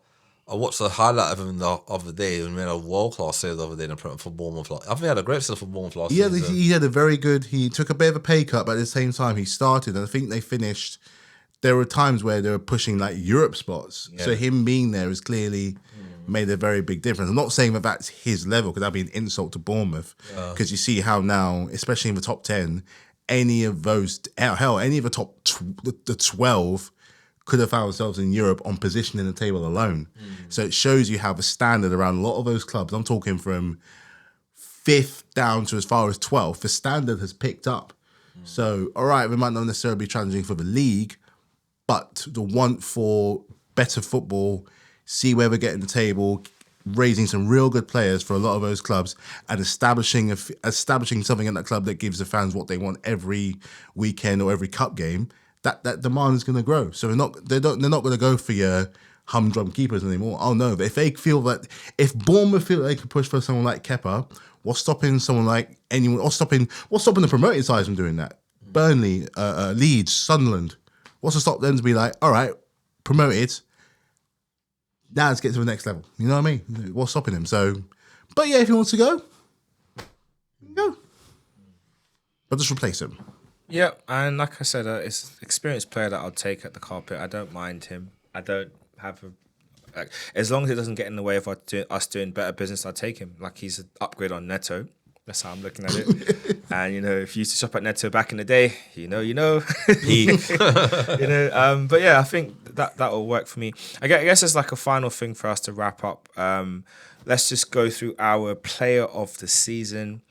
I watched a highlight of him the other day and made a world class save the other day in the Premier for Bournemouth. I think he had a great save for Bournemouth last season. He had a very good. He took a bit of a pay cut, but at the same time, he started, and I think they finished. There were times where they were pushing like Europe spots, so him being there has clearly made a very big difference. I'm not saying that that's his level, because that'd be an insult to Bournemouth. Because you see how now, especially in the top 10, any of those, hell, any of the top the 12 could have found themselves in Europe on position in the table alone. So it shows you how the standard around a lot of those clubs, I'm talking from 5th down to as far as 12th, the standard has picked up. So, all right, we might not necessarily be challenging for the league, but the want for better football, see where we're getting the table, raising some real good players for a lot of those clubs, and establishing something in that club that gives the fans what they want every weekend or every cup game. That demand is going to grow. So they're not going to go for your humdrum keepers anymore. Oh no, but if Bournemouth feel they can push for someone like Kepa, what's stopping someone like anyone? What's stopping the promoted sides from doing that? Burnley, Leeds, Sunderland. What's to stop them to be like, all right, promoted. Now let's get to the next level. You know what I mean? What's stopping him? So, but yeah, if he wants to go, go. But just replace him. Yeah, and like I said, it's an experienced player that I'll take at the carpet. I don't mind him. I don't have as long as it doesn't get in the way of us doing better business, I'll take him. Like, he's an upgrade on Neto. That's how I'm looking at it. And, if you used to shop at Neto back in the day, you know. But yeah, I think that will work for me. I guess it's like a final thing for us to wrap up. Let's just go through our player of the season.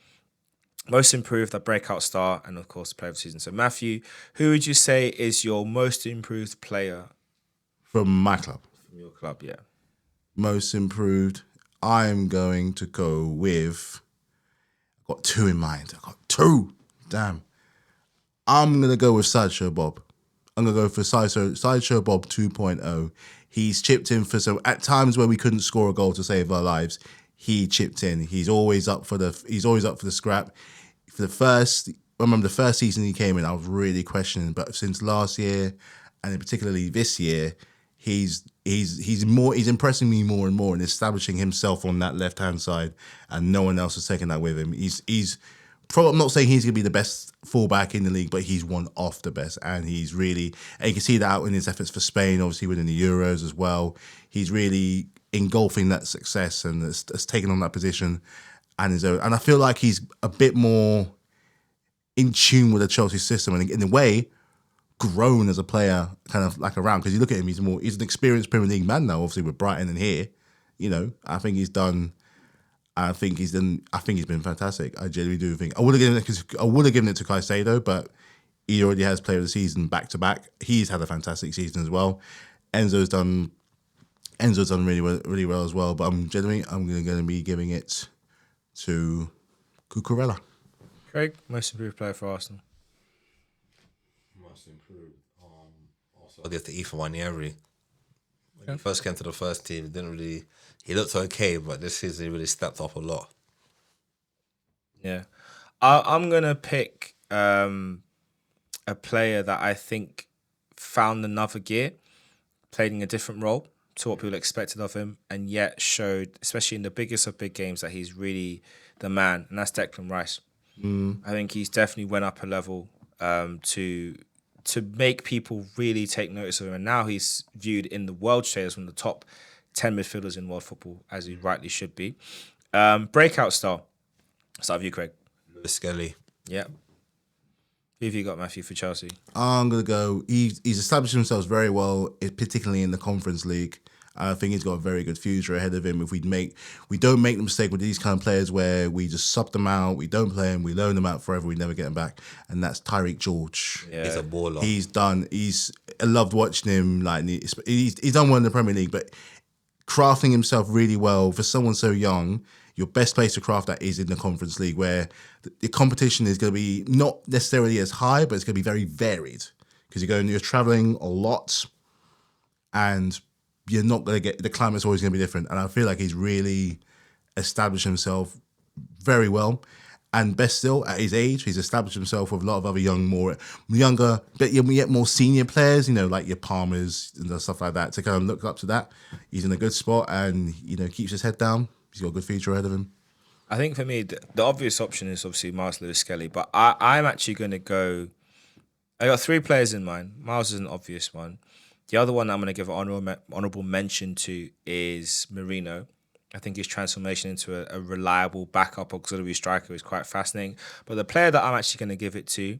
Most improved, the breakout star, and of course, the player of the season. So, Matthew, who would you say is your most improved player? From my club. From your club, yeah. Most improved, I'm going to go with... I've got two in mind. I've got two. Damn. I'm going to go with Sideshow Bob. I'm going to go for Sideshow Bob 2.0. He's chipped in for some... At times where we couldn't score a goal to save our lives, he chipped in. He's always up for the scrap. I remember the first season he came in, I was really questioning, but since last year, and particularly this year, he's impressing me more and more and establishing himself on that left hand side, and no one else is taking that with him. He's probably, I'm not saying he's gonna be the best fullback in the league, but he's one of the best, and you can see that out in his efforts for Spain, obviously winning the Euros as well. He's really engulfing that success and has taken on that position and his own. And I feel like he's a bit more in tune with the Chelsea system, and in a way, grown as a player, kind of like around. Because you look at him, he's an experienced Premier League man now, obviously with Brighton and here. I think he's been fantastic. I genuinely do think I would have given it to Caicedo, but he already has player of the season back to back. He's had a fantastic season as well. Enzo's done really well as well. But I'm going to be giving it to Cucurella. Craig, most improved player for Arsenal. Most improved. Also, I'll give to Ethan Wanieri. When he first came to the first team, he looked okay, but this season he really stepped up a lot. Yeah. I'm going to pick a player that I think found another gear, played in a different role to what people expected of him, and yet showed, especially in the biggest of big games, that he's really the man, and that's Declan Rice. I think he's definitely went up a level to make people really take notice of him, and now he's viewed in the world stage as one of the top 10 midfielders in world football, as he rightly should be. Breakout star. Start with you, Craig. Lewis Skelly. Yeah. Who have you got, Matthew, for Chelsea? I'm going to go... He's established himself very well, particularly in the Conference League. I think he's got a very good future ahead of him. If we don't make the mistake with these kind of players where we just sub them out, we don't play them, we loan them out forever, we never get them back. And that's Tyreek George. Yeah. He's a baller. I loved watching him. Like he's done well in the Premier League, but crafting himself really well for someone so young. Your best place to craft that is in the Conference League, where the competition is going to be not necessarily as high, but it's going to be very varied because you're traveling a lot, and you're not going to get, the climate's always going to be different. And I feel like he's really established himself very well. And best still, at his age, he's established himself with a lot of other younger, but yet more senior players, like your Palmers and stuff like that, to kind of look up to that. He's in a good spot and, keeps his head down. He's got a good future ahead of him. I think for me, the obvious option is obviously Miles Lewis-Skelly, but I'm actually going to go... I got 3 players in mind. Miles is an obvious one. The other one I'm going to give an honourable mention to is Merino. I think his transformation into a reliable backup auxiliary striker is quite fascinating. But the player that I'm actually going to give it to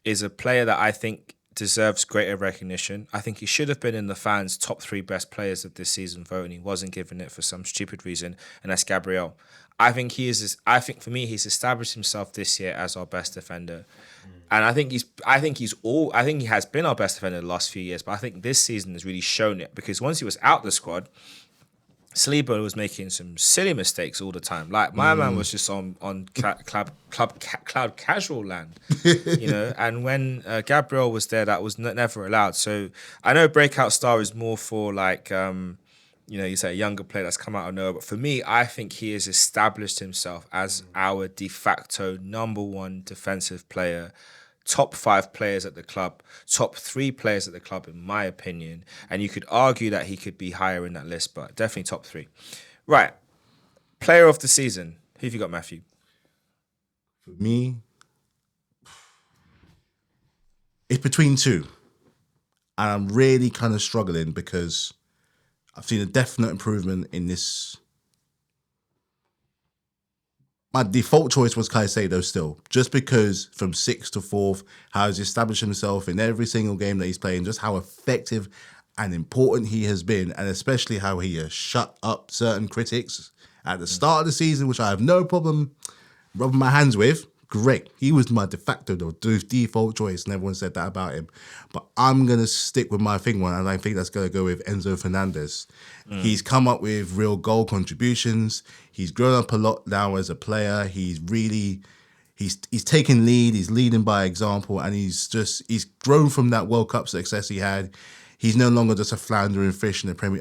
is a player that I think deserves greater recognition. I think he should have been in the fans' top 3 best players of this season vote, and he wasn't given it for some stupid reason, and that's Gabriel. I think for me, he's established himself this year as our best defender. And I think he has been our best defender the last few years, but I think this season has really shown it, because once he was out the squad, Saliba was making some silly mistakes all the time. Like, my man was just on cloud casual land, And when Gabriel was there, that was never allowed. So I know breakout star is more for like, you say a younger player that's come out of nowhere. But for me, I think he has established himself as our de facto number 1 defensive player. Top 5 players at the club, top 3 players at the club, in my opinion. And you could argue that he could be higher in that list, but definitely top 3. Right. Player of the season. Who have you got, Matthew? For me, it's between 2. And I'm really kind of struggling because I've seen a definite improvement in this. My default choice was Caicedo still, just because from 6th to 4th, how he's established himself in every single game that he's playing, just how effective and important he has been, and especially how he has shut up certain critics at the start of the season, which I have no problem rubbing my hands with. Great. He was my de facto default choice, and everyone said that about him. But I'm going to stick with my thing one, and I think that's going to go with Enzo Fernandez. He's come up with real goal contributions. He's grown up a lot now as a player. He's taken lead. He's leading by example, and he's grown from that World Cup success he had. He's no longer just a floundering fish in the Premier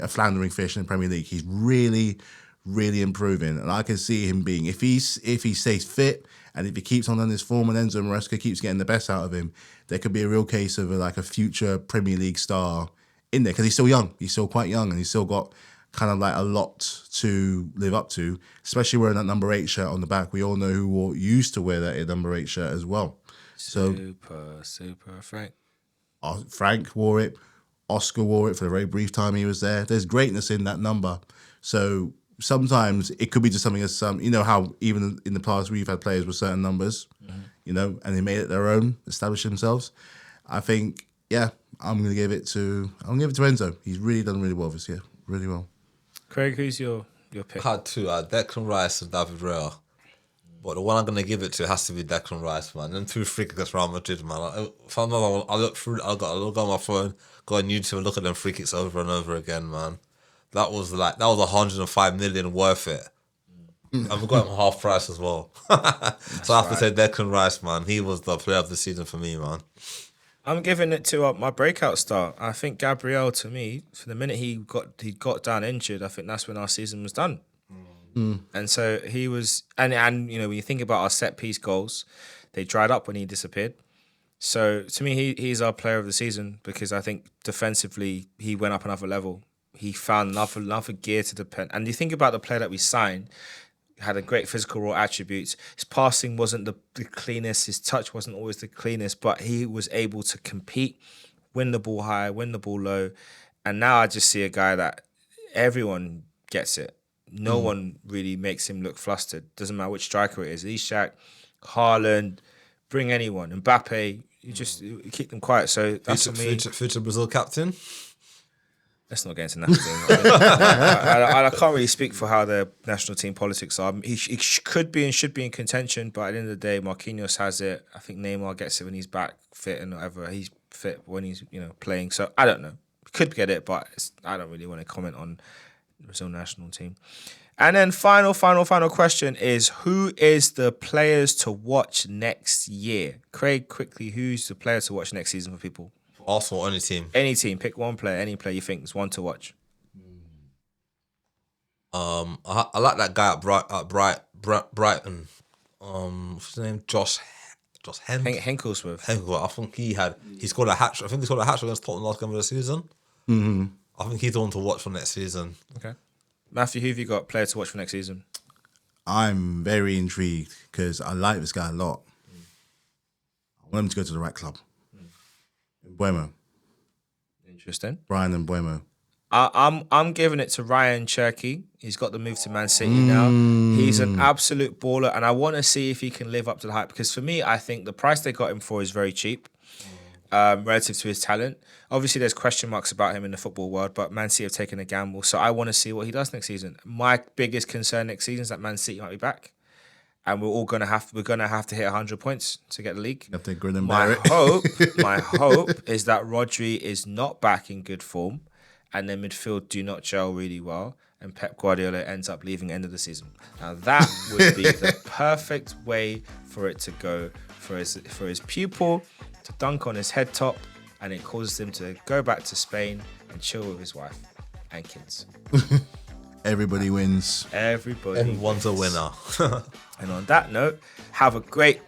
League. He's really, really improving, and I can see him being, if he stays fit and if he keeps on this form and Enzo Maresca keeps getting the best out of him, there could be a real case of a future Premier League star in there, because he's still young. He's still quite young, and he's still got kind of a lot to live up to, especially wearing that number 8 shirt on the back. We all know who used to wear that number 8 shirt as well. So Super Frank. Frank wore it. Oscar wore it for the very brief time he was there. There's greatness in that number. So sometimes it could be just something as how even in the past we've had players with certain numbers, and they made it their own, established themselves. I think, I'm gonna give it to Enzo. He's really done really well this year, really well. Craig, who's your pick? I had 2, Declan Rice and David Raya. But the one I'm going to give it to has to be Declan Rice, man. And 2 free kicks against Real Madrid, man. If I'm not, I look on my phone, go on YouTube and look at them free kicks over and over again, man. That was 105 million worth it. And we got him half price as well. So I have to say Declan Rice, man. He was the player of the season for me, man. I'm giving it to my breakout star. I think Gabriel, to me, for the minute he got down injured, I think that's when our season was done. And so he was, and when you think about our set piece goals, they dried up when he disappeared. So to me, he's our player of the season, because I think defensively he went up another level. He found another gear to depend. And you think about the player that we signed, had a great physical raw attributes. His passing wasn't the cleanest. His touch wasn't always the cleanest, but he was able to compete, win the ball high, win the ball low. And now I just see a guy that everyone gets it. No one really makes him look flustered. Doesn't matter which striker it is. Ishak, Haaland, bring anyone. Mbappe, you keep them quiet. So that's for me. Future Brazil captain. Let's not get into national team. I can't really speak for how the national team politics are. He could be and should be in contention, but at the end of the day, Marquinhos has it. I think Neymar gets it when he's back fit and whatever. He's fit when he's playing. So I don't know. Could get it, but I don't really want to comment on the Brazil national team. And then final question is, who is the players to watch next year? Craig, quickly, who's the player to watch next season for people? Arsenal, any team. Any team. Pick one player, any player you think is one to watch. I like that guy at Brighton. What's his name? Josh Hinkelsworth. Henkel. I think he scored a hat trick. I think he scored a hat trick against Tottenham last game of the season. Mm-hmm. I think he's the one to watch for next season. Okay. Matthew, who have you got player to watch for next season? I'm very intrigued because I like this guy a lot. I want him to go to the right club. Buemo. Interesting. Brian and Buemo. I'm giving it to Ryan Cherky. He's got the move to Man City now. He's an absolute baller, and I want to see if he can live up to the hype. Because for me, I think the price they got him for is very cheap, relative to his talent. Obviously, there's question marks about him in the football world, but Man City have taken a gamble. So I want to see what he does next season. My biggest concern next season is that Man City might be back, and we're gonna have to hit 100 points to get the league. Have to grin and bear it. My hope is that Rodri is not back in good form, and their midfield do not gel really well, and Pep Guardiola ends up leaving end of the season. Now that would be the perfect way for it to go for his pupil to dunk on his head top, and it causes him to go back to Spain and chill with his wife and kids. Everybody wins. Everyone's a winner. And on that note, have a great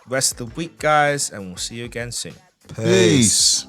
rest of the week, guys, and we'll see you again soon. Peace.